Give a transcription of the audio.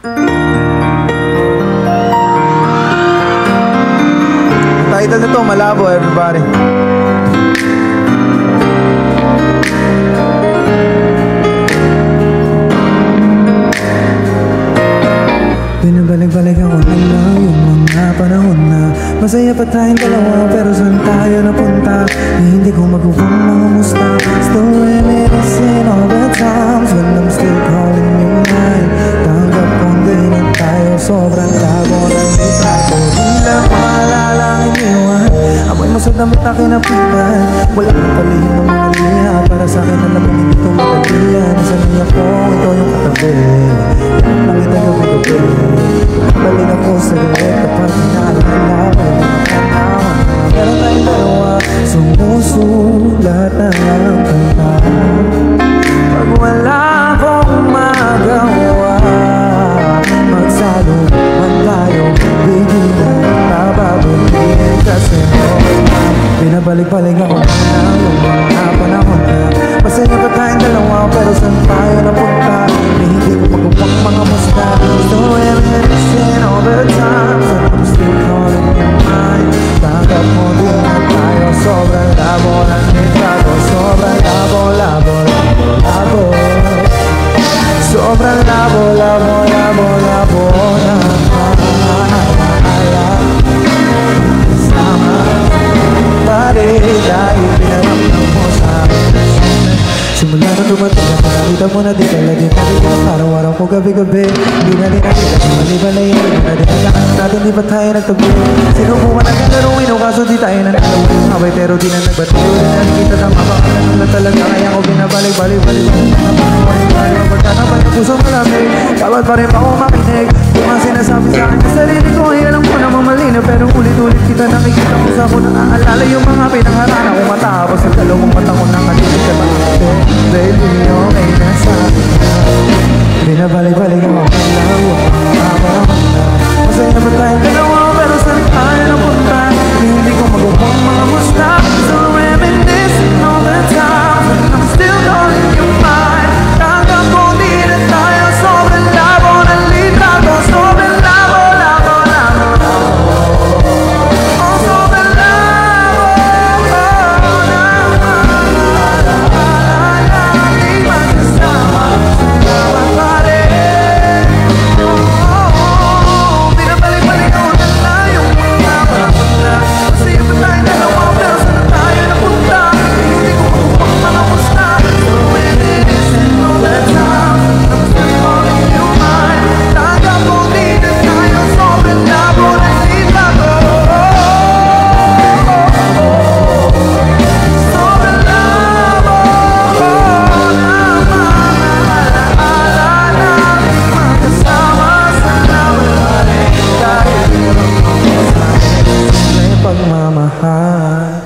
Title nito, Malabo, everybody. Binabalik-balik ako na lang yung mga panahon na masaya pa tayong dalawa, pero saan tayo napunta? Hindi ko magawang mga musta. Still reminiscing all the times when I'm still calling you mine. Tanggap kong ganyan tayo, sobrang labo ng litrato. Di lang maalala ang iniwan, amoy mo sa damit na kinapitan. Walang napalihim ng mga liha, para sa akin alam mo hindi ito madalian. Sanay ako, ikaw yung katabi, lang kita gabi-gabi. Balik ako sa galit kapag inaalala ko yung mga panahon. Meron tayong dalawa, sumusulat na lang kanta. Pag wala akong magawa, magsaluman tayo, di na bababalikin. Kasi binabalik-balik ako na lang yung mga panahon na masaya pa tayong dalawa, pero saan tayo napunta? Hindi ko magawang mga musta. Still reminiscing all the times that I'm still calling you mine. Tanggap mo din na tayo, sobrang labo ng litrato. Sobrang labo, labo, labo, labo. Sobrang labo, labo, labo, labo na mahalaga. Kasama pare dahil pinaramdam mo sa akin. Simula na dumating ako, nakita mo na din lagi natin araw-araw ko gabi-gabi. Hindi na din nakita sa maliban na yun. Hindi na din nagkakaroon natin, di ba tayo nagtabi? Sinubukan natin laruin o kaso di tayo na nagtawin. Abay pero di na nagbati. Di na nakita ng mapakalan na talaga. Kaya ko binabalik-balik-balik. Pagkatapan yung puso malamig, dapat pa rin ako makinig. Yung mga sinasabi sa akin sa sarili ko, ay alam ko na mamalina. Pero ulit-ulit kita nakikita ko sa ako naaalala yung mga pinangarana ko matapos sa dalawang mata ko nakalilig ka bakit. Baby, okay na sa akin na binabalik-balik ako ng lawa. Mamarama na masaya ba tayong dalawa, pero saan tayo napunta? Hindi ko magawang mga musta. So reminiscing all the time when I'm still calling you mine. Tanggap ko di na tayo, sobrang labo ng litrato. Sobrang labo, labo, labo, labo. Oh, sobrang labo na pagmamahal.